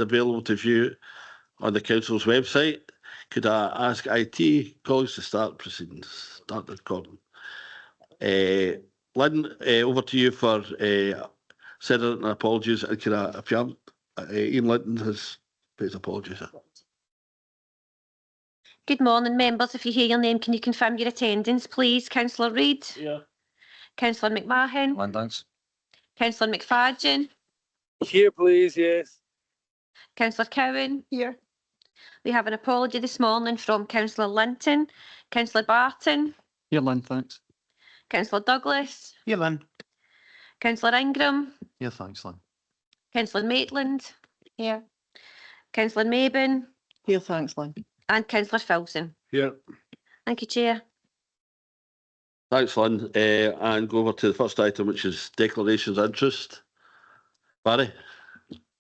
available to view on the Council's website. Could I ask IT colleagues to start proceedings? Start the recording. Lynn, over to you for sending apologies. And can I, if you haven't, Ian Linton has put his apologies. Good morning, members. If you hear your name, can you confirm your attendance, please? Councillor Reid? Yeah. Councillor McMahon? One, thanks. Councillor McFadden? Here, please, yes. Councillor Cowan? Here. We have an apology this morning from Councillor Linton. Councillor Barton? Here, Lynn, thanks. Councillor Douglas? Here, Lynn. Councillor Ingram? Here, thanks, Lynn. Councillor Maitland? Here. Councillor Mabin? Here, thanks, Lynn. And Councillor Filson. Here. Thank you, Chair. Thanks, Lynn. And go over to the first item, which is declarations of interest. Barry?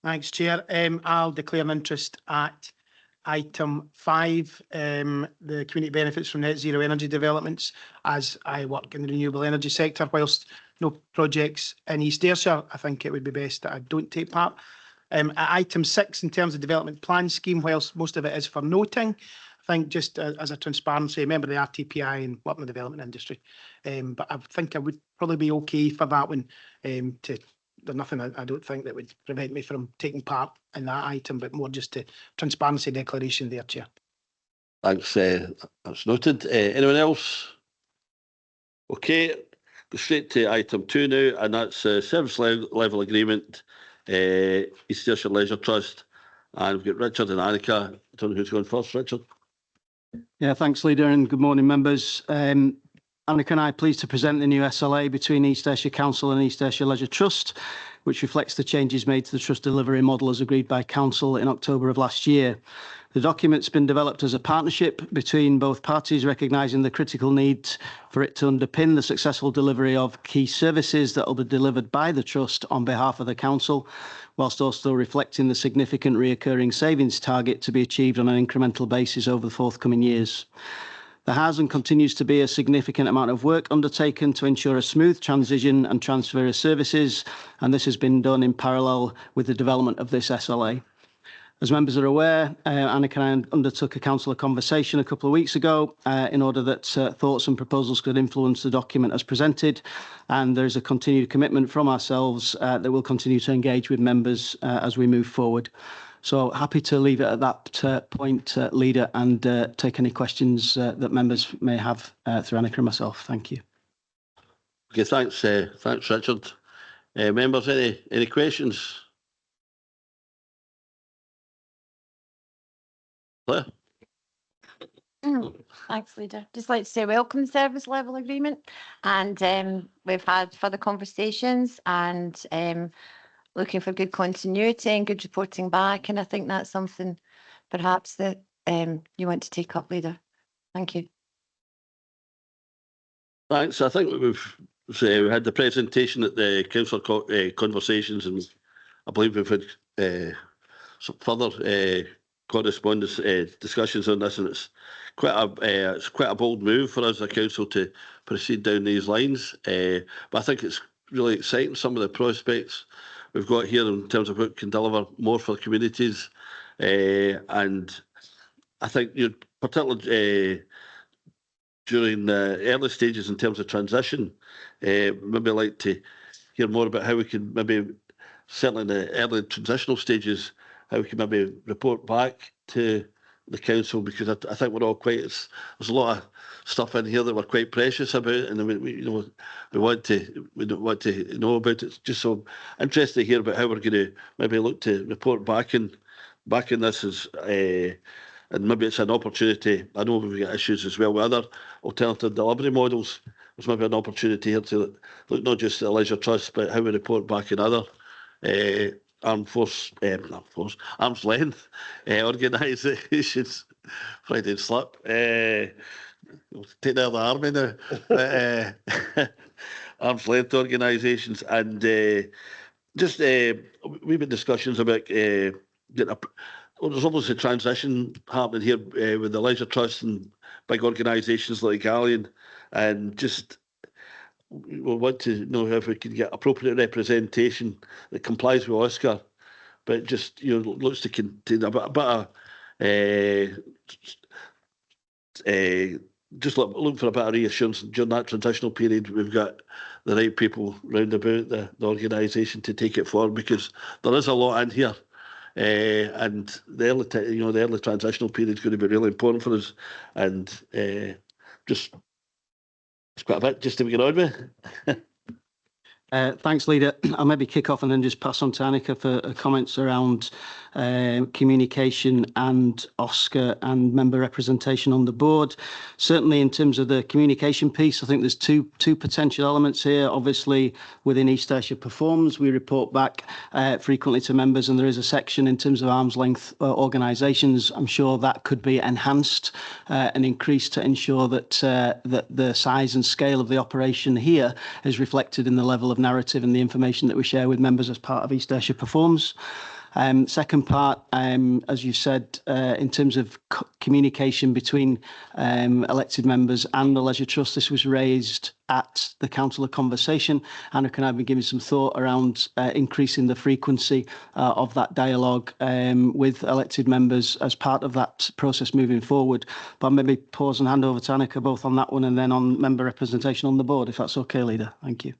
Thanks, Chair. I'll declare an interest at item 5, the community benefits from net zero energy developments, as I work in the renewable energy sector. Whilst no projects in East Ayrshire, I think it would be best that I don't take part. At item 6, in terms of development plan scheme, whilst most of it is for noting, I think just as a transparency, member of the RTPI and work in the development industry. But I think I would probably be okay for that one. There's nothing I don't think that would prevent me from taking part in that item, but more just a transparency declaration there, Chair. Thanks. That's noted. Anyone else? Okay, go straight to item 2 now, and that's service level agreement, East Ayrshire Leisure Trust. And we've got Richard and Annika. I don't know who's going first. Richard? Yeah, thanks, Leader, and good morning, members. Annika and I are pleased to present the new SLA between East Ayrshire Council and East Ayrshire Leisure Trust, which reflects the changes made to the trust delivery model as agreed by Council in October of last year. The document's been developed as a partnership between both parties, recognising the critical need for it to underpin the successful delivery of key services that will be delivered by the trust on behalf of the Council, whilst also reflecting the significant reoccurring savings target to be achieved on an incremental basis over the forthcoming years. There has and continues to be a significant amount of work undertaken to ensure a smooth transition and transfer of services, and this has been done in parallel with the development of this SLA. As members are aware, Annika and I undertook a council conversation a couple of weeks ago in order that thoughts and proposals could influence the document as presented, and there is a continued commitment from ourselves that we'll continue to engage with members as we move forward. So happy to leave it at that point, Leader, and take any questions that members may have through Annika and myself. Thank you. Okay, thanks. Thanks, Richard. Members, any questions? Claire? Thanks, Leader. Just like to say welcome to service level agreement, and we've had further conversations and looking for good continuity and good reporting back, and I think that's something perhaps that you want to take up, Leader. Thank you. Thanks. I think we had the presentation at the council conversations, and I believe we've had some further correspondence discussions on this, and it's quite a bold move for us, the council, to proceed down these lines. But I think it's really exciting, some of the prospects we've got here in terms of what can deliver more for communities, and I think particularly during the early stages in terms of transition, maybe like to hear more about how we can maybe, certainly in the early transitional stages, how we can maybe report back to the council, because I think we're all there's a lot of stuff in here that we're quite precious about, and we want to know about it. Just so interested to hear about how we're going to maybe look to report back in this as and maybe it's an opportunity. I know we've got issues as well with other alternative delivery models. There's maybe an opportunity here to look not just at the Leisure Trust, but how we report back in other arm's length organisations. Friday slip. We'll take the other army now. Arm's length organisations, and just we've been discussions about there's obviously a transition happening here with the Leisure Trust and big organisations like Galleon, and just we want to know if we can get appropriate representation that complies with OSCAR but just looks to contain a bit of just look for a bit of reassurance during that transitional period. We've got the right people round about the organisation to take it forward, because there is a lot in here, and the early transitional period is going to be really important for us. And just it's quite a bit just to begin on with. Thanks, Leader. I'll maybe kick off and then just pass on to Annika for comments around communication and Oscar and member representation on the board. Certainly in terms of the communication piece, I think there's two potential elements here. Obviously, within East Ayrshire Performs, we report back frequently to members, and there is a section in terms of arm's length organisations. I'm sure that could be enhanced and increased to ensure that that the size and scale of the operation here is reflected in the level of narrative and the information that we share with members as part of East Ayrshire Performs. Second part, as you said, in terms of communication between elected members and the Leisure Trust, this was raised at the Council of Conversation. Anna and I have been giving some thought around increasing the frequency of that dialogue with elected members as part of that process moving forward. But maybe pause and hand over to Annika both on that one and then on member representation on the board, if that's okay, Leader. Thank you.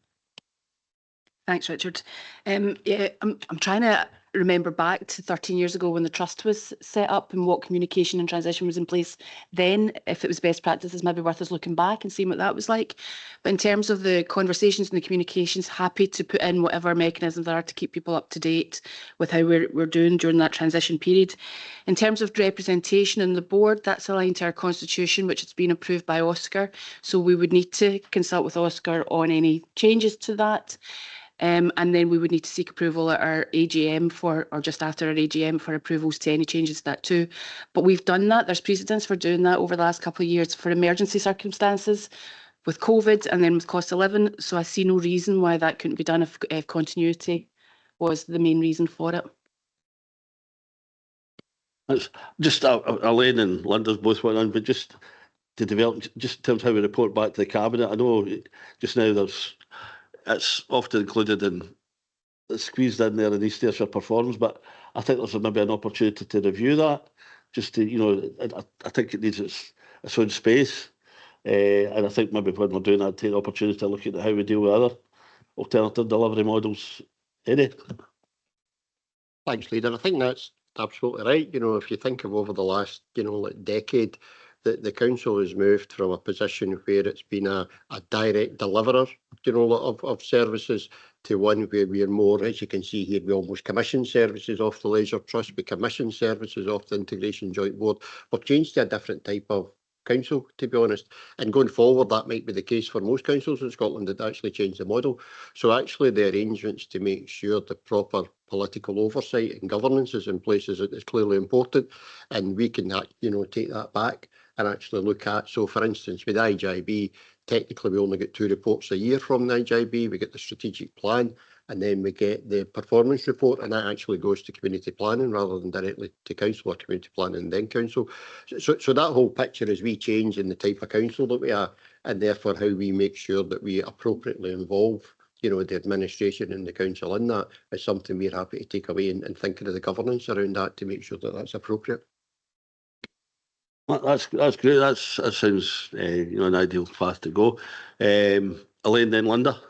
Thanks, Richard. Yeah, I'm trying to remember back to 13 years ago when the trust was set up and what communication and transition was in place then. If it was best practices, maybe worth us looking back and seeing what that was like. But in terms of the conversations and the communications, happy to put in whatever mechanisms there are to keep people up to date with how we're doing during that transition period. In terms of representation in the board, that's aligned to our constitution, which has been approved by Oscar. So we would need to consult with Oscar on any changes to that. And then we would need to seek approval at our AGM or just after our AGM for approvals to any changes to that too. But we've done that. There's precedence for doing that over the last couple of years for emergency circumstances with COVID and then with cost of living. So I see no reason why that couldn't be done if continuity was the main reason for it. That's just Elaine and Linda's both went on, but just to develop, just in terms of how we report back to the Cabinet, I know just now it's often included in, it's squeezed in there in East Ayrshire Performs, but I think there's maybe an opportunity to review that, just to, I think it needs its own space. And I think maybe when we're doing that, take the opportunity to look at how we deal with other alternative delivery models. Eddie? Thanks, Leader. I think that's absolutely right. If you think of over the last, decade, the council has moved from a position where it's been a direct deliverer, of services to one where we're more, as you can see here, we almost commission services off the Leisure Trust, we commission services off the Integration Joint Board. We've changed to a different type of council, to be honest. And going forward, that might be the case for most councils in Scotland that actually change the model. So actually the arrangements to make sure the proper political oversight and governance is in place is clearly important. And we can, take that back and actually look at, so for instance, with IJB, technically we only get 2 reports a year from the IJB. We get the strategic plan and then we get the performance report, and that actually goes to community planning rather than directly to council or community planning and then council. So that whole picture is we change in the type of council that we are, and therefore how we make sure that we appropriately involve the administration and the council in that is something we're happy to take away and thinking of the governance around that to make sure that that's appropriate. Well, that's great. That sounds an ideal path to go. Elaine, then Linda.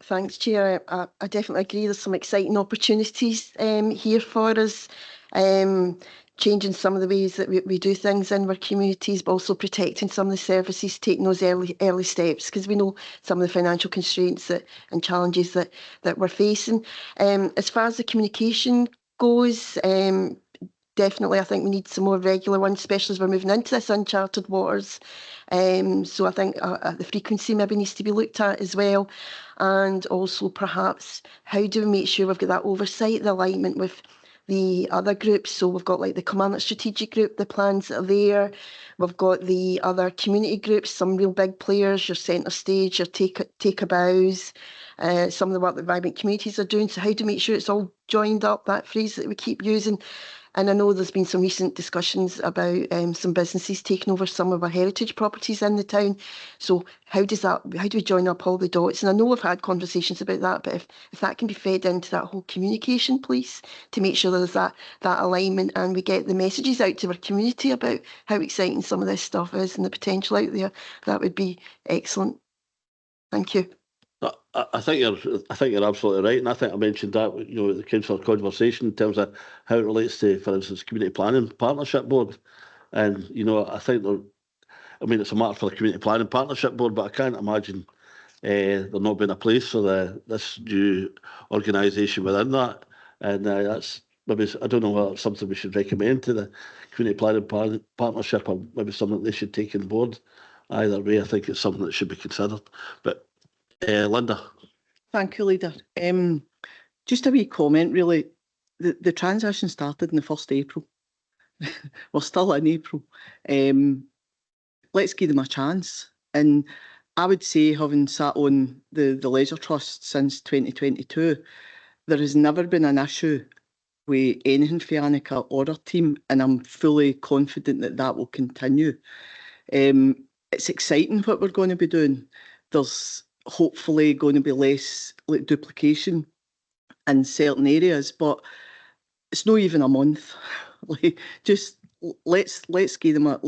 Thanks, Chair. I definitely agree. There's some exciting opportunities here for us. Changing some of the ways that we do things in our communities, but also protecting some of the services, taking those early steps, because we know some of the financial constraints and challenges that we're facing. As far as the communication goes, definitely I think we need some more regular ones, especially as we're moving into this uncharted waters. So I think the frequency maybe needs to be looked at as well. And also perhaps how do we make sure we've got that oversight, the alignment with the other groups. So we've got like the Commandant Strategic Group, the plans that are there. We've got the other community groups, some real big players, your Centre Stage, your Take a Bows, some of the work that Vibrant Communities are doing. So how to make sure it's all joined up, that phrase that we keep using. And I know there's been some recent discussions about some businesses taking over some of our heritage properties in the town. So how do we join up all the dots? And I know we've had conversations about that, but if that can be fed into that whole communication piece to make sure there's that alignment and we get the messages out to our community about how exciting some of this stuff is and the potential out there, that would be excellent. Thank you. I think you're absolutely right, and I think I mentioned that the council conversation in terms of how it relates to, for instance, community planning partnership board, and I think it's a matter for the community planning partnership board, but I can't imagine there not being a place for this new organisation within that, and that's maybe, I don't know whether it's something we should recommend to the community planning partnership, or maybe something they should take on board. Either way, I think it's something that should be considered. But Linda. Thank you, Leader. Just a wee comment, really. The transition started on the 1st of April. We're still in April. Let's give them a chance. And I would say, having sat on the Leisure Trust since 2022, there has never been an issue with anything for Annika or her team, and I'm fully confident that that will continue. It's exciting what we're going to be doing. There's hopefully going to be less duplication in certain areas, but it's not even a month. Just let's give them a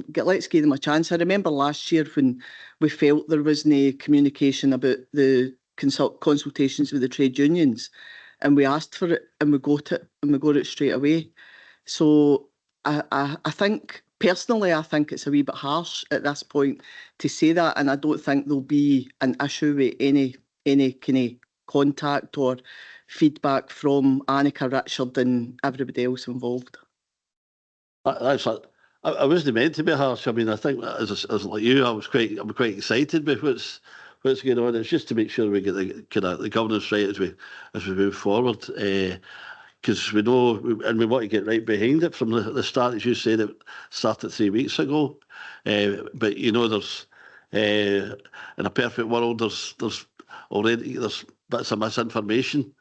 chance. I remember last year when we felt there was no communication about the consultations with the trade unions, and we asked for it and we got it straight away. So I think personally, I think it's a wee bit harsh at this point to say that, and I don't think there'll be an issue with any kind of contact or feedback from Annika, Richard, and everybody else involved. I wasn't meant to be harsh. I mean, I think as like you, I'm quite excited with what's going on. It's just to make sure we get the governance right as we move forward. Because we know, and we want to get right behind it from the start, as you said, it started 3 weeks ago. But there's in a perfect world, there's bits of misinformation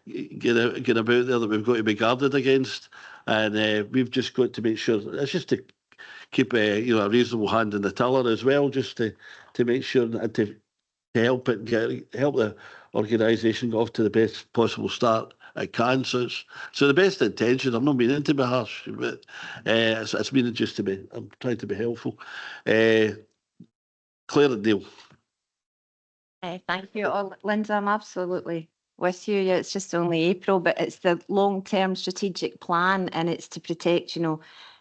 getting about there that we've got to be guarded against, and we've just got to make sure it's just to keep a reasonable hand in the tiller as well, just to make sure and to help the organisation go off to the best possible start it can. So the best intention. I'm not meaning to be harsh, but it's meaning just to be. I'm trying to be helpful. Claire and Neil. Thank you, Linda. I'm absolutely with you. Yeah, it's just only April, but it's the long-term strategic plan, and it's to protect,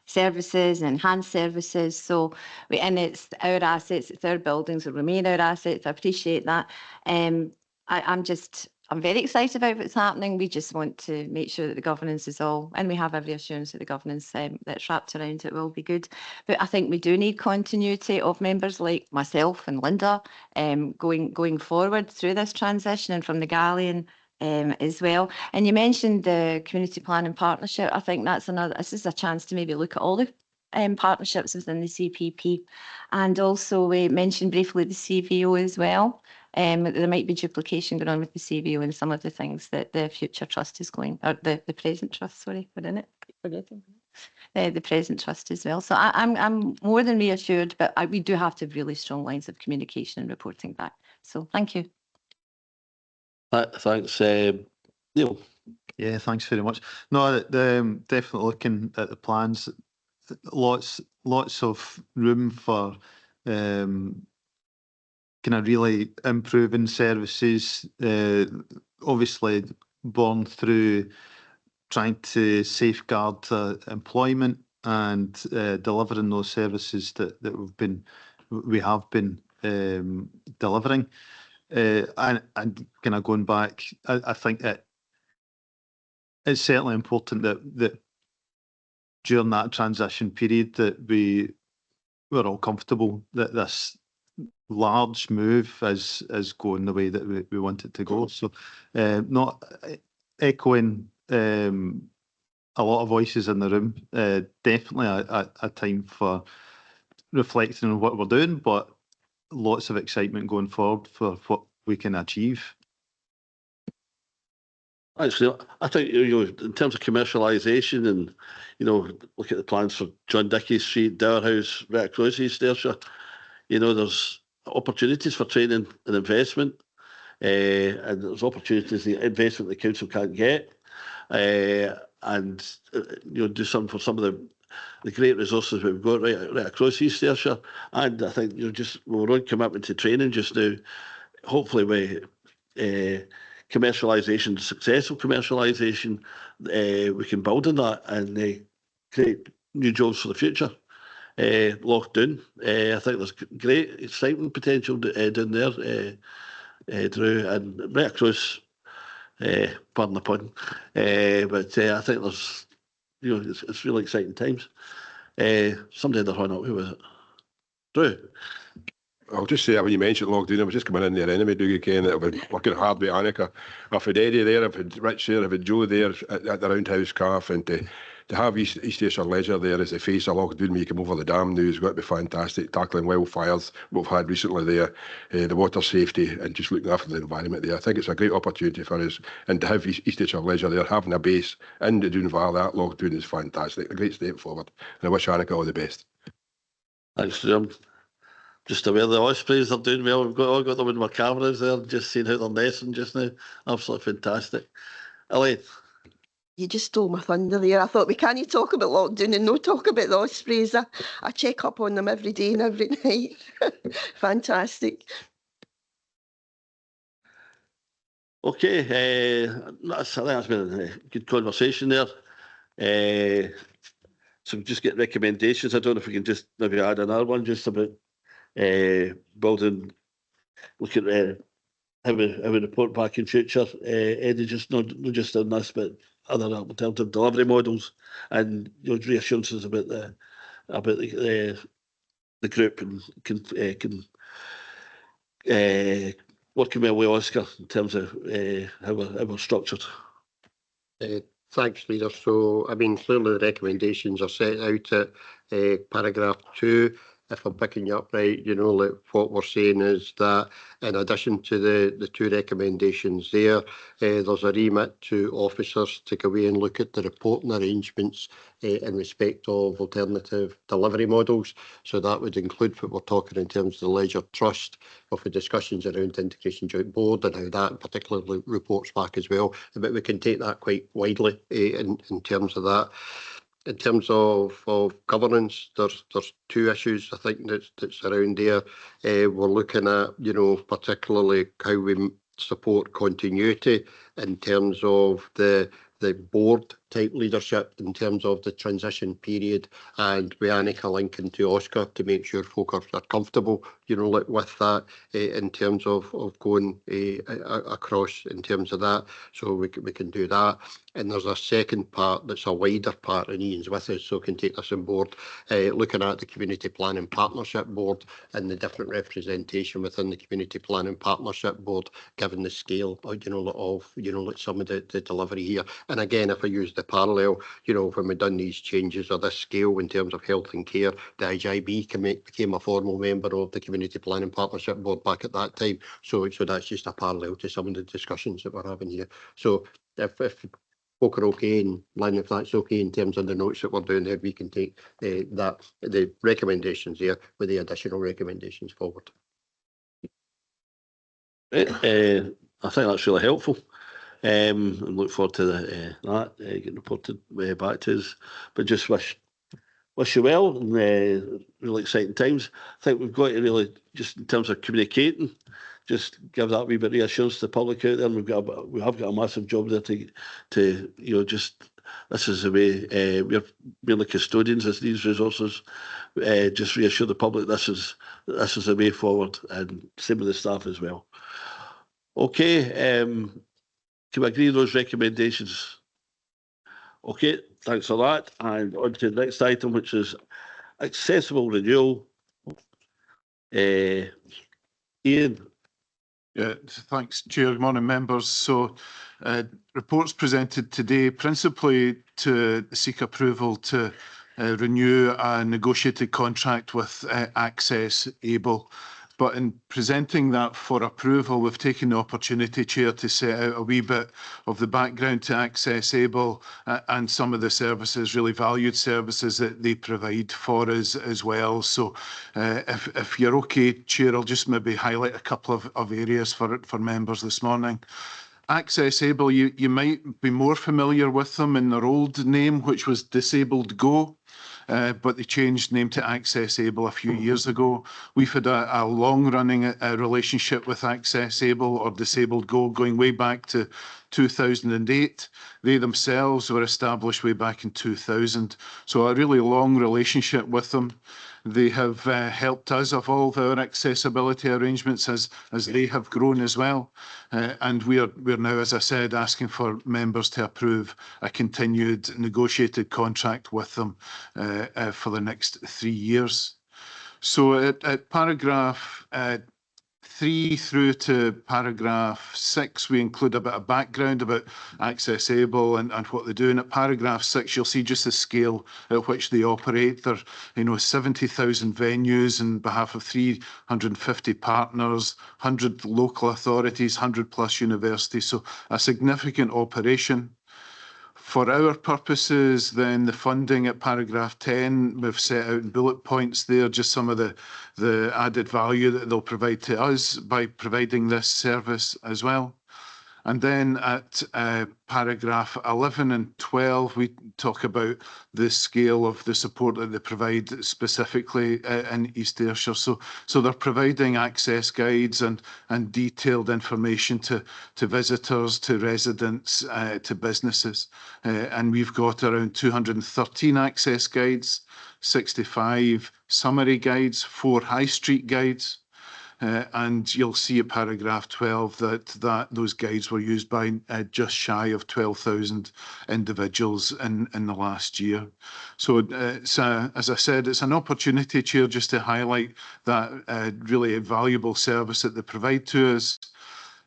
services, enhance services. So and it's our assets, it's our buildings, will remain our assets. I appreciate that. I'm very excited about what's happening. We just want to make sure that the governance is all, and we have every assurance that the governance that's wrapped around it will be good. But I think we do need continuity of members like myself and Linda going forward through this transition, and from the Galleon as well. And you mentioned the community planning partnership. I think this is a chance to maybe look at all the partnerships within the CPP, and also we mentioned briefly the CVO as well. There might be duplication going on with the CVO and some of the things that the future trust is going, or the present trust, sorry, we're in it, forgetting. The present trust as well. So I'm more than reassured, but we do have to have really strong lines of communication and reporting back. So thank you. Thanks, Neil. Yeah, thanks very much. No, definitely looking at the plans, lots of room for kind of really improving services, obviously born through trying to safeguard employment and delivering those services that we have been delivering. And kind of going back, I think that it's certainly important that during that transition period that we were all comfortable that this large move is going the way that we want it to go. So not echoing a lot of voices in the room, definitely a time for reflecting on what we're doing, but lots of excitement going forward for what we can achieve. Actually, I think in terms of commercialisation and look at the plans for John Dickey Street, Dower House, right across East Ayrshire. There's opportunities for training and investment, and there's opportunities the investment the council can't get, and do something for some of the great resources we've got right across East Ayrshire. And I think we're on commitment to training just now. Hopefully, with commercialisation, successful commercialisation, we can build on that and create new jobs for the future. Lochdoon, I think there's great exciting potential down there, Drew, and right across, pardon the pun, but I think there's, it's really exciting times. Somebody had their hand up, who was it? Drew? I'll just say, when you mentioned Lochdoon, I was just coming in there anyway, Dougie Ken, that I've been working hard with Annika. I've had Eddie there, I've had Rich there, I've had Joe there at the Roundhouse Calf, and to have East Ayrshire Leisure there as the face of Lochdoon when you come over the dam now is going to be fantastic. Tackling wildfires we've had recently there, the water safety and just looking after the environment there. I think it's a great opportunity for us, and to have East Ayrshire Leisure there, having a base in the Doon Valley at Lochdoon is fantastic. A great step forward, and I wish Annika all the best. Thanks, Jim. Just aware the ospreys are doing well. We've all got them in our cameras there, just seeing how they're nesting just now. Absolutely fantastic. Elaine? You just stole my thunder there. I thought, we can't talk about Lochdoon and no talk about the ospreys. I check up on them every day and every night. Fantastic. Okay, I think that's been a good conversation there. So just get recommendations. I don't know if we can just maybe add another one just about building, look at how we report back in future. Eddie, just not just on this, but other alternative delivery models, and reassurances about the group, and can working well with Oscar in terms of how we're structured. Thanks, Leader. So, I mean, clearly the recommendations are set out at paragraph 2. If I'm picking you up right, like what we're saying is that in addition to the 2 recommendations there, there's a remit to officers to go away and look at the reporting arrangements in respect of alternative delivery models. So that would include what we're talking in terms of the Leisure Trust, of the discussions around Integration Joint Board and how that particularly reports back as well. But we can take that quite widely in terms of that. In terms of governance, there's 2 issues I think that's around there. We're looking at, particularly how we support continuity in terms of the board type leadership, in terms of the transition period, and with Annika linking to Oscar to make sure folk are comfortable, with that in terms of going across in terms of that. So we can do that. And there's a second part that's a wider part, and Ian's with us, so can take this on board, looking at the Community Planning Partnership Board and the different representation within the Community Planning Partnership Board, given the scale, of like some of the delivery here. And again, if I use the parallel, when we've done these changes of this scale in terms of health and care, the IJB became a formal member of the Community Planning Partnership Board back at that time. So that's just a parallel to some of the discussions that we're having here. So if folk are okay, and Lynn, if that's okay in terms of the notes that we're doing there, we can take the recommendations there with the additional recommendations forward. I think that's really helpful. And look forward to that getting reported back to us. But just wish you well, and really exciting times. I think we've got to really, just in terms of communicating, just give that wee bit of reassurance to the public out there. And we have got a massive job there to just, this is the way we're the custodians of these resources. Just reassure the public this is the way forward, and same with the staff as well. Okay. Can we agree those recommendations? Okay, thanks for that. And on to the next item, which is accessible renewal. Ian. Yeah, thanks, Chair. Good morning, members. So, reports presented today principally to seek approval to renew a negotiated contract with Access Able But in presenting that for approval, we've taken the opportunity, Chair, to set out a wee bit of the background to Access Able and some of the services, really valued services that they provide for us as well. So if you're okay, Chair, I'll just maybe highlight a couple of areas for members this morning. Access Able, you might be more familiar with them in their old name, which was Disabled Go. But they changed name to Access Able a few years ago. We've had a long-running relationship with Access Able or Disabled Go going way back to 2008. They themselves were established way back in 2000. So a really long relationship with them. They have helped us evolve our accessibility arrangements as they have grown as well. And we're now, as I said, asking for members to approve a continued negotiated contract with them for the next 3 years. So at paragraph 3 through to paragraph 6, we include a bit of background about Access Able and what they do. And at paragraph 6, you'll see just the scale at which they operate. They're, 70,000 venues on behalf of 350 partners, 100 local authorities, 100 plus universities. So a significant operation. For our purposes, then the funding at paragraph 10, we've set out in bullet points there, just some of the added value that they'll provide to us by providing this service as well. And then at paragraph 11 and 12, we talk about the scale of the support that they provide specifically in East Ayrshire. So they're providing access guides and detailed information to visitors, to residents, to businesses. And we've got around 213 access guides, 65 summary guides, 4 high street guides. And you'll see at paragraph 12 that those guides were used by just shy of 12,000 individuals in the last year. So as I said, it's an opportunity, Chair, just to highlight that really valuable service that they provide to us.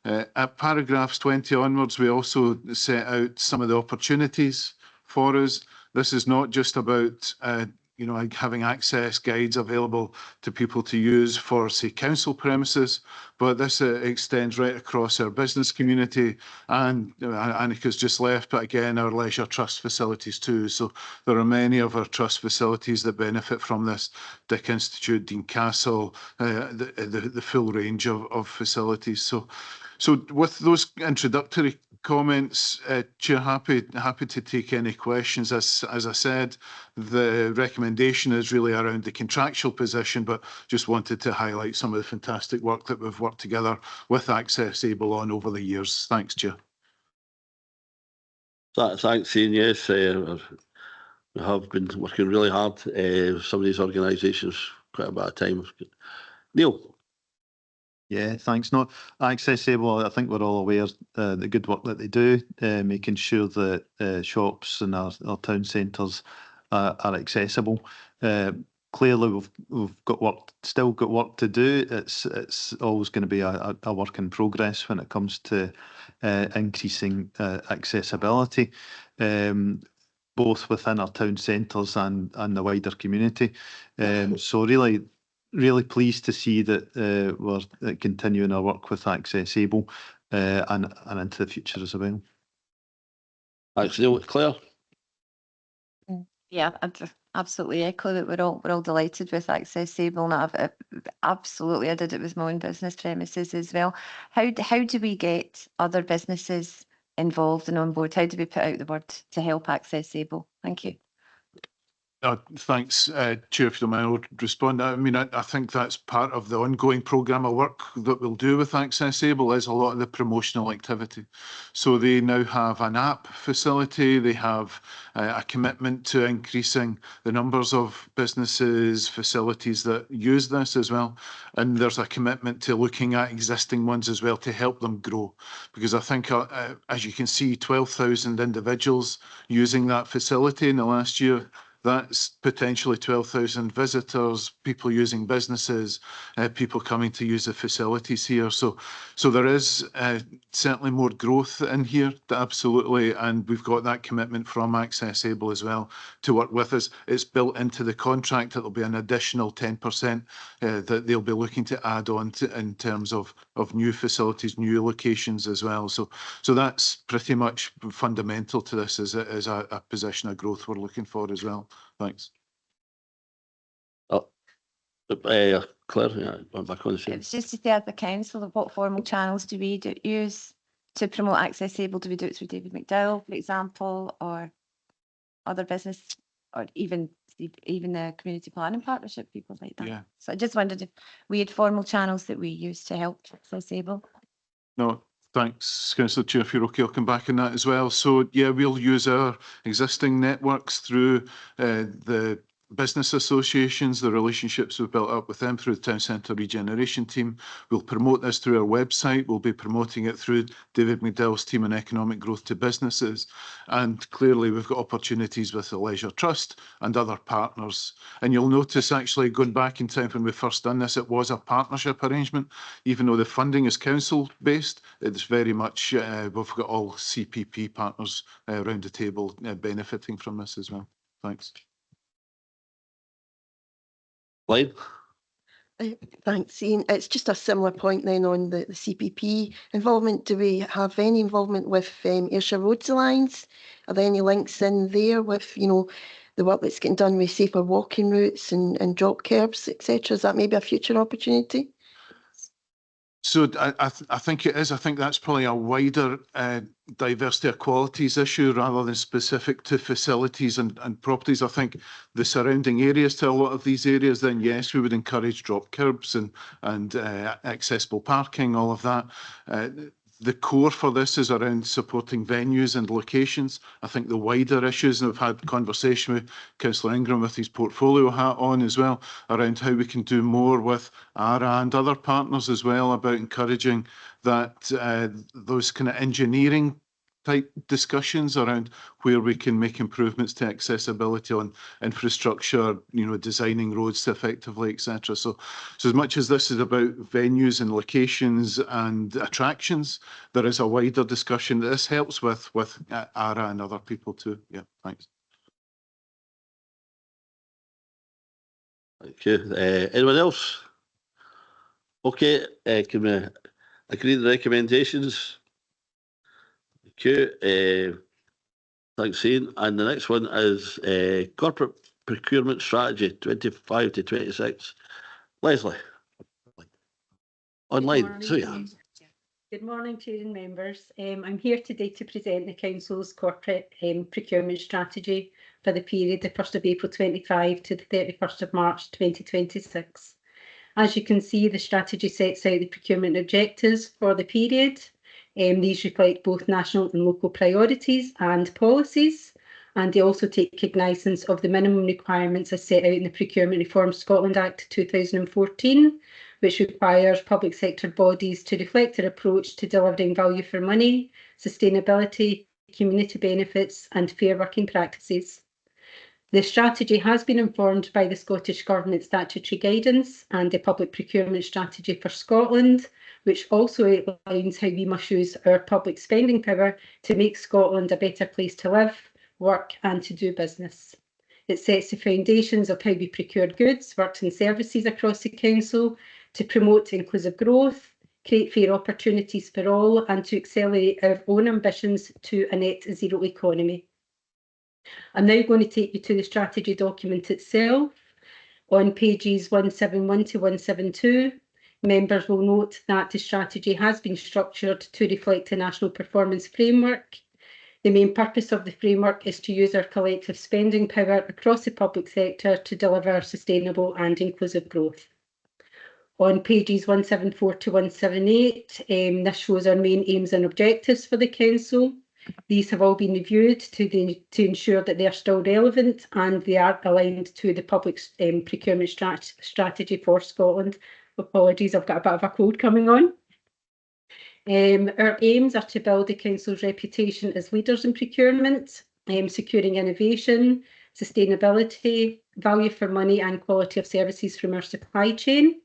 At paragraphs 20 onwards, we also set out some of the opportunities for us. This is not just about having access guides available to people to use for, say, council premises, but this extends right across our business community, and Annika's just left, but again, our leisure trust facilities too. So there are many of our trust facilities that benefit from this. Dick Institute, Dean Castle, the full range of facilities. So with those introductory comments, Chair, happy to take any questions. As I said, the recommendation is really around the contractual position, but just wanted to highlight some of the fantastic work that we've worked together with Access Able on over the years. Thanks, Chair. Thanks, Ian. Yes, we have been working really hard with some of these organisations quite a bit of time. Neil. Yeah, thanks. No, Access Able, I think we're all aware the good work that they do, making sure that shops and our town centres are accessible. Clearly, we've still got work to do. It's always going to be a work in progress when it comes to increasing accessibility, both within our town centres and the wider community. So really pleased to see that we're continuing our work with Access Able and into the future as well. Thanks, Neil. Claire? Yeah, I'd absolutely echo that. We're all delighted with Access Able, and I did it with my own business premises as well. How do we get other businesses involved and on board? How do we put out the word to help Access Able? Thank you. Thanks, Chair, if you don't mind, I'll respond. I mean, I think that's part of the ongoing programme of work that we'll do with Access Able is a lot of the promotional activity. So they now have an app facility. They have a commitment to increasing the numbers of businesses, facilities that use this as well. And there's a commitment to looking at existing ones as well to help them grow. Because I think, as you can see, 12,000 individuals using that facility in the last year. that's potentially 12,000 visitors, people using businesses, people coming to use the facilities here. So there is certainly more growth in here, absolutely, and we've got that commitment from Access Able as well to work with us. It's built into the contract. It'll be an additional 10% that they'll be looking to add on to in terms of new facilities, new locations as well. So that's pretty much fundamental to this as a position of growth we're looking for as well. Thanks. Claire, I'm back on the scene. It's just to say, as the council, what formal channels do we use to promote Access Able? Do we do it through David McDowell, for example, or other business, or even the community planning partnership, people like that? Yeah. So I just wondered if we had formal channels that we use to help Access Able. No, thanks, Councillor Chair. If you're okay, I'll come back on that as well. So yeah, we'll use our existing networks through the business associations, the relationships we've built up with them through the Town Centre Regeneration Team. We'll promote this through our website. We'll be promoting it through David McDowell's team on economic growth to businesses. And clearly we've got opportunities with the Leisure Trust and other partners. And you'll notice actually going back in time when we first done this, it was a partnership arrangement. Even though the funding is council based, it's very much, we've got all CPP partners around the table benefiting from this as well. Thanks. Line. Thanks, Ian. It's just a similar point then on the CPP involvement. Do we have any involvement with Ayrshire Roads Alliance? Are there any links in there with, you know, the work that's getting done with safer walking routes and drop curbs, etc.? Is that maybe a future opportunity? So I think it is. I think that's probably a wider diversity of qualities issue rather than specific to facilities and properties. I think the surrounding areas to a lot of these areas, then yes, we would encourage drop curbs and accessible parking, all of that. The core for this is around supporting venues and locations. I think the wider issues, and I've had conversation with Councillor Ingram with his portfolio hat on as well, around how we can do more with ARA and other partners as well about encouraging that those kind of engineering type discussions around where we can make improvements to accessibility on infrastructure, you know, designing roads effectively, etc. So as much as this is about venues and locations and attractions, there is a wider discussion that this helps with ARA and other people too. Yeah, thanks. Thank you. Anyone else? Okay, can we agree the recommendations? Okay, thanks, Ian. And the next one is Corporate Procurement Strategy 25 to 26. Leslie. Online. So yeah. Good morning, Chair and members. I'm here today to present the Council's Corporate Procurement Strategy for the period the 1st of April 25 to the 31st of March 2026. As you can see, the strategy sets out the procurement objectives for the period. These reflect both national and local priorities and policies, and they also take cognizance of the minimum requirements as set out in the Procurement Reform Scotland Act 2014, which requires public sector bodies to reflect their approach to delivering value for money, sustainability, community benefits and fair working practices. The strategy has been informed by the Scottish Government statutory guidance and the Public Procurement Strategy for Scotland, which also outlines how we must use our public spending power to make Scotland a better place to live, work and to do business. It sets the foundations of how we procure goods, works and services across the Council to promote inclusive growth, create fair opportunities for all and to accelerate our own ambitions to a net zero economy. I'm now going to take you to the strategy document itself. On pages 171 to 172, members will note that the strategy has been structured to reflect a national performance framework. The main purpose of the framework is to use our collective spending power across the public sector to deliver sustainable and inclusive growth. On pages 174 to 178, this shows our main aims and objectives for the Council. These have all been reviewed to ensure that they are still relevant and they are aligned to the public procurement strategy for Scotland. Apologies, I've got a bit of a cold coming on. Our aims are to build the Council's reputation as leaders in procurement, securing innovation, sustainability, value for money and quality of services from our supply chain.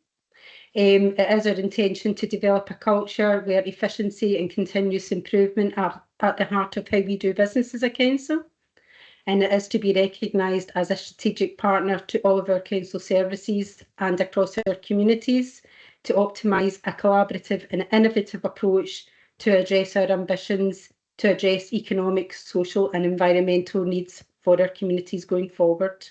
It is our intention to develop a culture where efficiency and continuous improvement are at the heart of how we do business as a council. And it is to be recognised as a strategic partner to all of our council services and across our communities to optimise a collaborative and innovative approach to address our ambitions, to address economic, social and environmental needs for our communities going forward.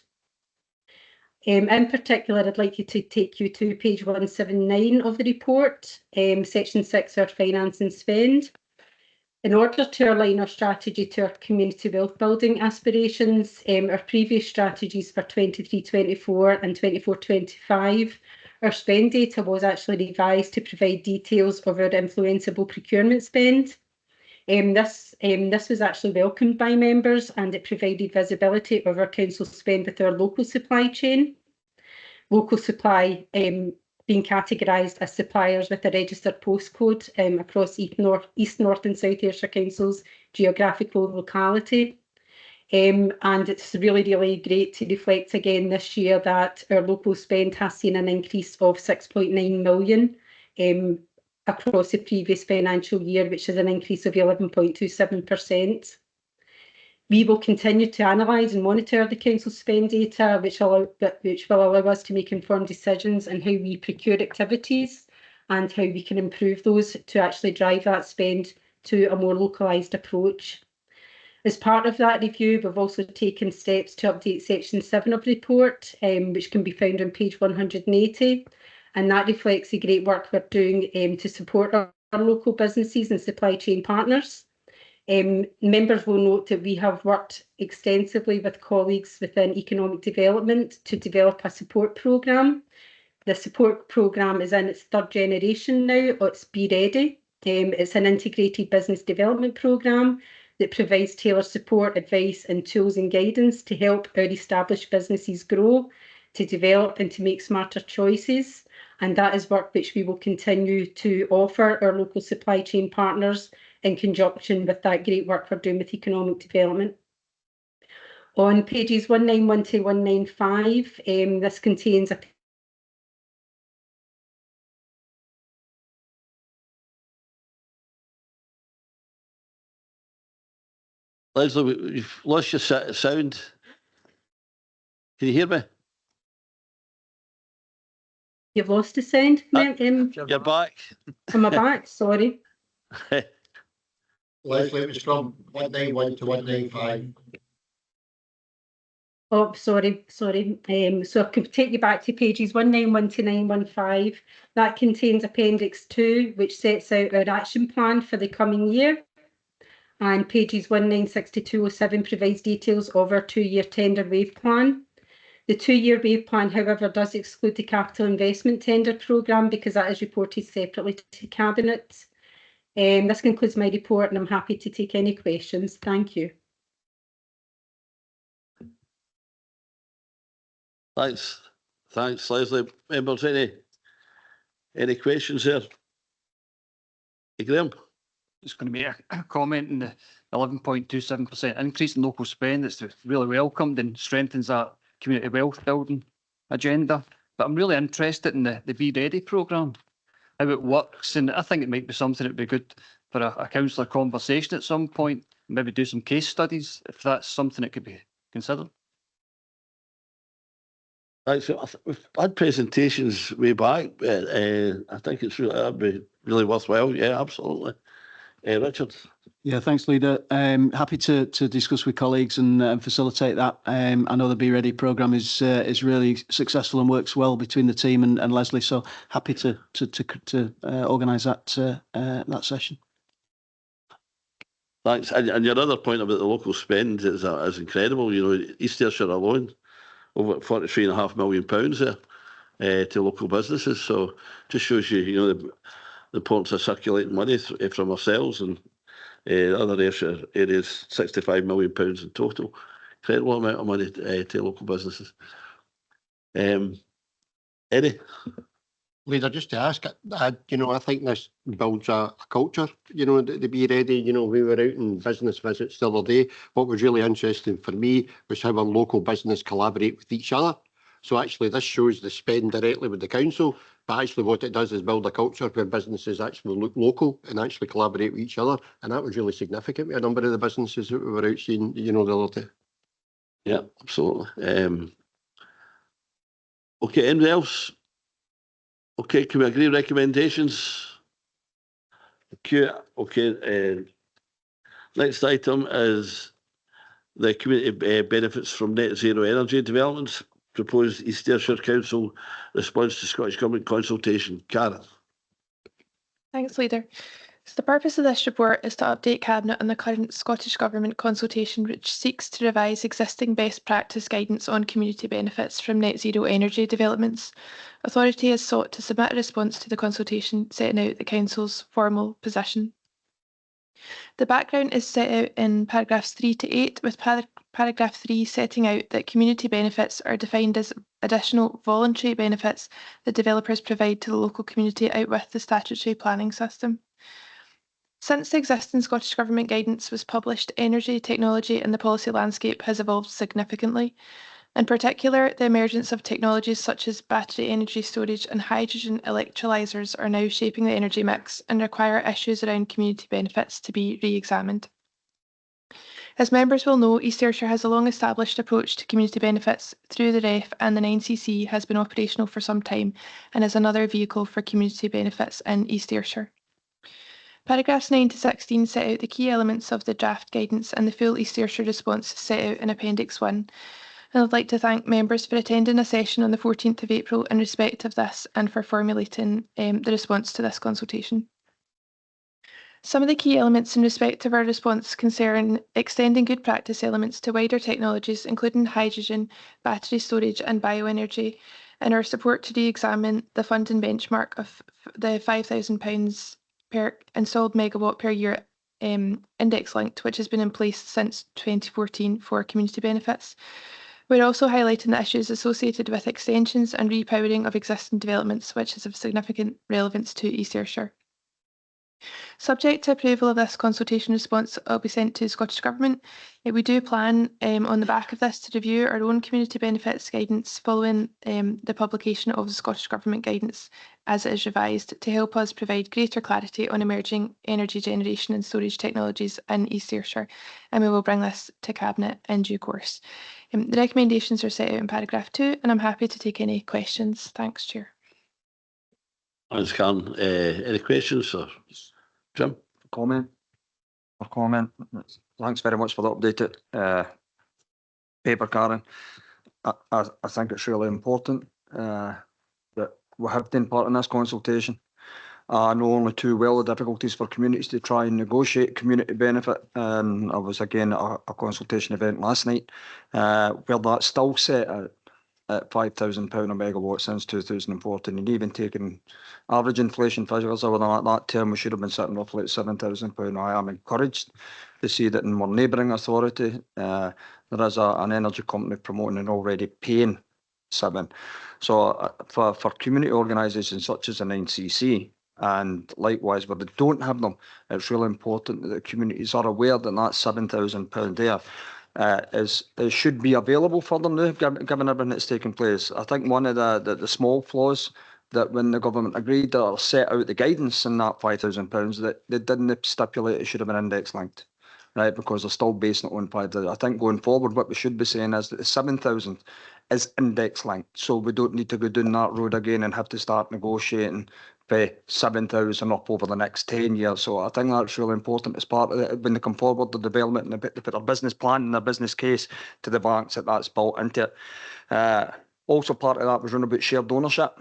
In particular, I'd like you to take you to page 179 of the report, section 6, our finance and spend. In order to align our strategy to our community wealth building aspirations, our previous strategies for 23-24 and 24-25, our spend data was actually revised to provide details of our influenceable procurement spend. This was actually welcomed by members and it provided visibility of our council spend with our local supply chain. Local supply being categorised as suppliers with a registered postcode across East, North and South Ayrshire Council's geographical locality. And it's really, really great to reflect again this year that our local spend has seen an increase of 6.9 million across the previous financial year, which is an increase of 11.27%. We will continue to analyse and monitor the council spend data, which will allow us to make informed decisions on how we procure activities and how we can improve those to actually drive that spend to a more localised approach. As part of that review, we've also taken steps to update section 7 of the report, which can be found on page 180. And that reflects the great work we're doing to support our local businesses and supply chain partners. Members will note that we have worked extensively with colleagues within economic development to develop a support programme. The support programme is in its 3rd generation now. It's Be Ready. It's an integrated business development programme that provides tailored support, advice and tools and guidance to help our established businesses grow, to develop and to make smarter choices. And that is work which we will continue to offer our local supply chain partners in conjunction with that great work we're doing with economic development. On pages 191 to 195, this contains a Leslie, you've lost your sound. Can you hear me? You've lost the sound? You're back. Am I back? Sorry. Leslie, it was from 191 to 195. Oh, sorry. So I could take you back to pages 191 to 915. That contains Appendix 2, which sets out our action plan for the coming year. And pages 196 to 207 provides details of our 2-year tender wave plan. The 2-year wave plan, however, does exclude the capital investment tender programme because that is reported separately to Cabinet. This concludes my report and I'm happy to take any questions. Thank you. Thanks, Leslie. Members, any questions there? Hey, Graham? It's going to be a comment on the 11.27% increase in local spend. It's really welcomed and strengthens that community wealth building agenda. But I'm really interested in the Be Ready programme, how it works. And I think it might be something that would be good for a councillor conversation at some point, maybe do some case studies, if that's something that could be considered. Right, so we've had presentations way back. I think that'd be really worthwhile. Yeah, absolutely. Richard. Yeah, thanks, Leader. Happy to discuss with colleagues and facilitate that. I know the Be Ready programme is really successful and works well between the team and Leslie. So happy to organise that session. Thanks. And your other point about the local spend is incredible. You know, East Ayrshire alone, over £43.5 million there to local businesses. So just shows you, the importance of circulating money from ourselves and other Ayrshire areas. £65 million in total. Incredible amount of money to local businesses. Eddie? Leader, just to ask, I think this builds a culture, to be ready. We were out in business visits the other day. What was really interesting for me was how our local business collaborate with each other. So actually this shows the spend directly with the council, but actually what it does is build a culture where businesses actually look local and actually collaborate with each other. And that was really significant with a number of the businesses that we were out seeing, the other day. Yeah, absolutely. Okay, anyone else? Okay, can we agree recommendations? Okay. Next item is the community benefits from net zero energy developments. Proposed East Ayrshire Council response to Scottish Government consultation. Karen. Thanks, Leader. So the purpose of this report is to update Cabinet on the current Scottish Government consultation, which seeks to revise existing best practice guidance on community benefits from net zero energy developments. Authority has sought to submit a response to the consultation, setting out the Council's formal position. The background is set out in paragraphs 3 to 8, with paragraph 3 setting out that community benefits are defined as additional voluntary benefits that developers provide to the local community out with the statutory planning system. Since the existing Scottish Government guidance was published, energy, technology and the policy landscape has evolved significantly. In particular, the emergence of technologies such as battery energy storage and hydrogen electrolyzers are now shaping the energy mix and require issues around community benefits to be re-examined. As members will know, East Ayrshire has a long-established approach to community benefits through the REF, and the 9CC has been operational for some time and is another vehicle for community benefits in East Ayrshire. Paragraphs 9 to 16 set out the key elements of the draft guidance, and the full East Ayrshire response is set out in Appendix 1. And I'd like to thank members for attending a session on the 14th of April in respect of this and for formulating the response to this consultation. Some of the key elements in respect of our response concern extending good practice elements to wider technologies, including hydrogen, battery storage and bioenergy, and our support to re-examine the funding benchmark of the £5,000 per installed megawatt per year index linked, which has been in place since 2014 for community benefits. We're also highlighting the issues associated with extensions and repowering of existing developments, which is of significant relevance to East Ayrshire. Subject to approval of this consultation response, it will be sent to Scottish Government. We do plan on the back of this to review our own community benefits guidance following the publication of the Scottish Government guidance as it is revised, to help us provide greater clarity on emerging energy generation and storage technologies in East Ayrshire, and we will bring this to Cabinet in due course. The recommendations are set out in paragraph 2, and I'm happy to take any questions. Thanks, Chair. Thanks, Karen. Any questions? Or Jim? Comment. Thanks very much for the updated paper, Karen. I think it's really important that we have taken part in this consultation. I know only too well the difficulties for communities to try and negotiate community benefit. I was again at a consultation event last night where that's still set at £5,000 a megawatt since 2014, and even taking average inflation figures over that term, we should have been sitting roughly at £7,000. I am encouraged to see that in our neighbouring authority there is an energy company promoting and already paying £7,000. So for community organisations such as the 9CC, and likewise where they don't have them, it's really important that the communities are aware that that £7,000 there should be available for them now, given everything that's taking place. I think one of the small flaws that when the government agreed or set out the guidance in that £5,000, that they didn't stipulate it should have been index linked, right? Because they're still basing it on 5,000. I think going forward, what we should be saying is that the 7,000 is index linked, so we don't need to go down that road again and have to start negotiating for 7,000 up over the next 10 years. So I think that's really important as part of it when they come forward, the development, and they put their business plan and their business case to the banks that's built into it. Also part of that was running about shared ownership.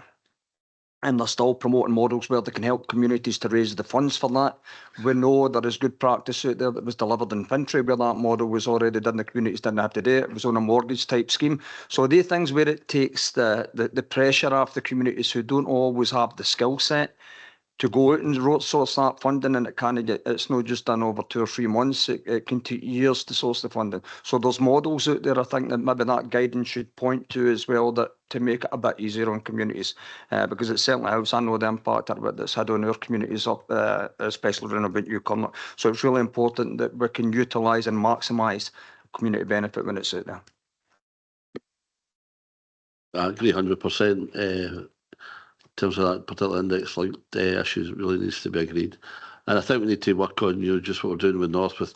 And they're still promoting models where they can help communities to raise the funds for that. We know there is good practice out there that was delivered in Fintry where that model was already done. The communities didn't have to do it. It was on a mortgage type scheme. So these things where it takes the pressure off the communities who don't always have the skill set to go out and source that funding, and it's not just done over 2 or 3 months. It can take years to source the funding. So there's models out there, I think, that maybe that guidance should point to as well, that to make it a bit easier on communities, because it certainly helps. I know the impact that it's had on our communities up, especially around about Newcombe. So it's really important that we can utilise and maximise community benefit when it's out there. I agree 100%. In terms of that particular index linked issues, it really needs to be agreed. And I think we need to work on, just what we're doing with North, with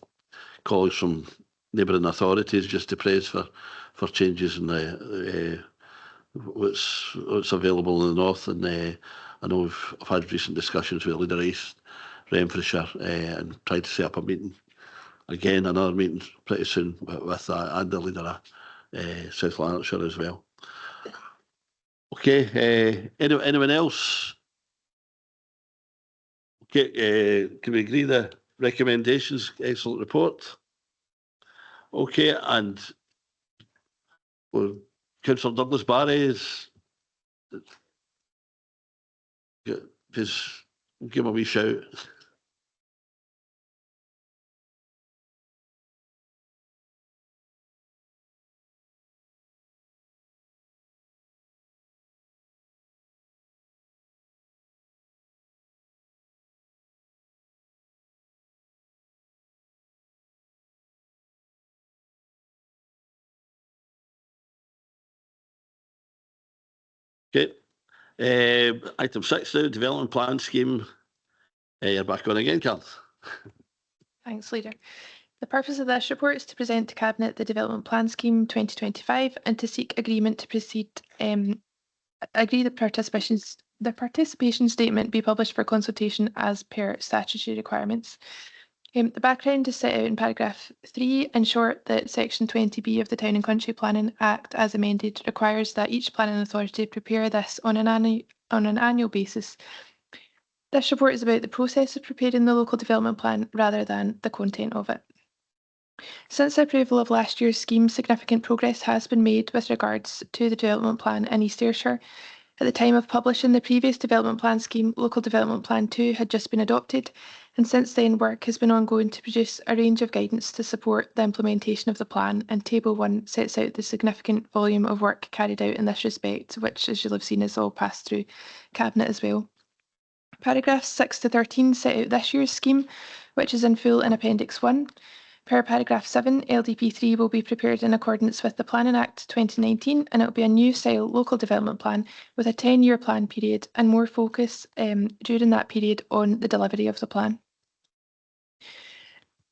colleagues from neighbouring authorities, just to praise for changes in what's available in the North. And I know I've had recent discussions with Leader East, Renfrewshire, and tried to set up a meeting. Again, another meeting pretty soon with and the Leader of South Lanarkshire as well. Okay, anyone else? Okay, can we agree the recommendations? Excellent report. Okay, and well, Councillor Douglas Barry just give him a wee shout. Okay. Item 6 now, development plan scheme. You're back on again, Carl. Thanks, Leader. The purpose of this report is to present to Cabinet the Development Plan Scheme 2025 and to seek agreement to proceed, agree the participation statement be published for consultation as per statutory requirements. The background is set out in paragraph 3. In short, that section 20B of the Town and Country Planning Act as amended requires that each planning authority prepare this on an annual basis. This report is about the process of preparing the local development plan rather than the content of it. Since the approval of last year's scheme, significant progress has been made with regards to the development plan in East Ayrshire. At the time of publishing the previous development plan scheme, Local Development Plan 2 had just been adopted, and since then work has been ongoing to produce a range of guidance to support the implementation of the plan, and Table 1 sets out the significant volume of work carried out in this respect, which, as you'll have seen, is all passed through Cabinet as well. Paragraphs 6 to 13 set out this year's scheme, which is in full in Appendix 1. Per paragraph 7, LDP 3 will be prepared in accordance with the Planning Act 2019, and it will be a new style local development plan with a 10-year plan period and more focus during that period on the delivery of the plan.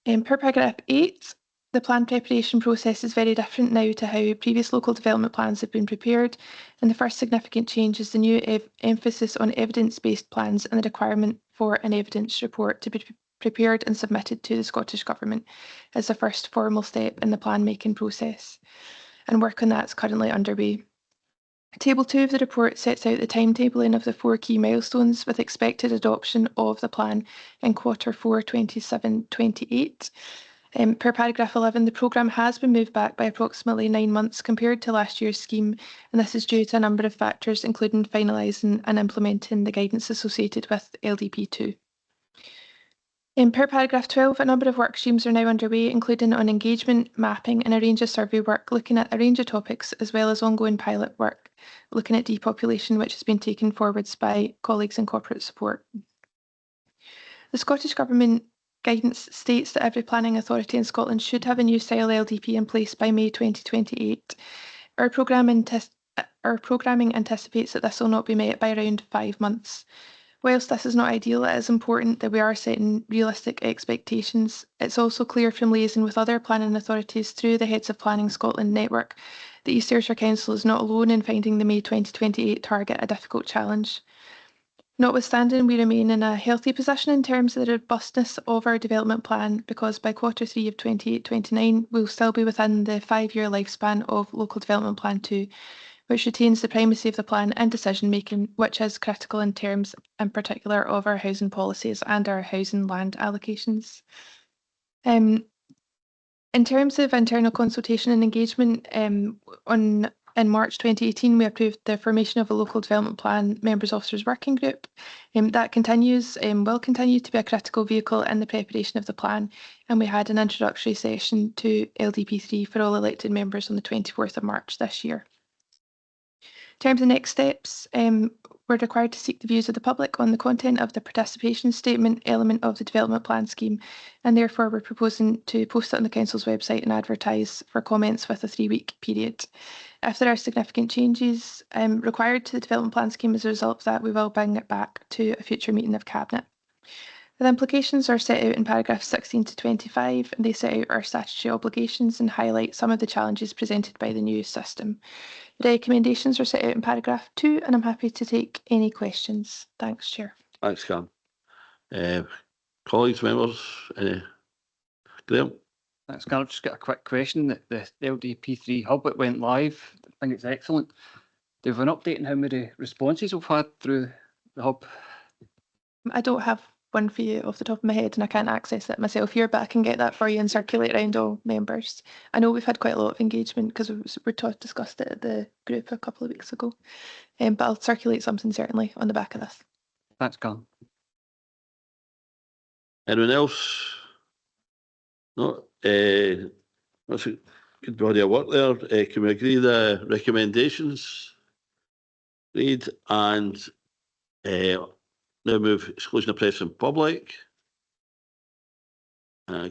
Per paragraph 8, the plan preparation process is very different now to how previous local development plans have been prepared, and the first significant change is the new emphasis on evidence-based plans and the requirement for an evidence report to be prepared and submitted to the Scottish Government as the first formal step in the plan making process, and work on that is currently underway. Table 2 of the report sets out the timetabling of the 4 key milestones with expected adoption of the plan in Q4 27-28. Per paragraph 11, the programme has been moved back by approximately 9 months compared to last year's scheme, and this is due to a number of factors, including finalising and implementing the guidance associated with LDP 2. Per paragraph 12, a number of work streams are now underway, including on engagement, mapping and a range of survey work looking at a range of topics, as well as ongoing pilot work looking at depopulation, which has been taken forwards by colleagues in corporate support. The Scottish Government guidance states that every planning authority in Scotland should have a new style LDP in place by May 2028. Our programming anticipates that this will not be met by around 5 months. Whilst this is not ideal, it is important that we are setting realistic expectations. It's also clear from liaising with other planning authorities through the Heads of Planning Scotland network that East Ayrshire Council is not alone in finding the May 2028 target a difficult challenge. Notwithstanding, we remain in a healthy position in terms of the robustness of our development plan, because by Q3 of 28-29 we'll still be within the 5-year lifespan of Local Development Plan 2, which retains the primacy of the plan and decision making, which is critical in terms in particular of our housing policies and our housing land allocations. In terms of internal consultation and engagement, on In March 2018, we approved the formation of a local development plan members officers working group. That continues, will continue to be a critical vehicle in the preparation of the plan. And we had an introductory session to LDP3 for all elected members on the 24th of March this year. In terms of next steps, we're required to seek the views of the public on the content of the participation statement element of the development plan scheme, and therefore we're proposing to post it on the council's website and advertise for comments with a 3-week period. If there are significant changes required to the development plan scheme as a result of that, we will bring it back to a future meeting of Cabinet. The implications are set out in paragraphs 16 to 25, and they set out our statutory obligations and highlight some of the challenges presented by the new system. The recommendations are set out in paragraph 2, and I'm happy to take any questions. Thanks, Chair. Thanks, Cam. Colleagues, members, Graham? Thanks, Carl. I've just got a quick question. The LDP3 hub, it went live. I think it's excellent. Do you have an update on how many responses we've had through the hub? I don't have one for you off the top of my head, and I can't access it myself here, but I can get that for you and circulate around all members. I know we've had quite a lot of engagement because we discussed it at the group a couple of weeks ago, but I'll circulate something certainly on the back of this. Thanks, Carl. Anyone else? No. That's a good body of work there. Can we agree the recommendations? Read and now move exclusion of press and public.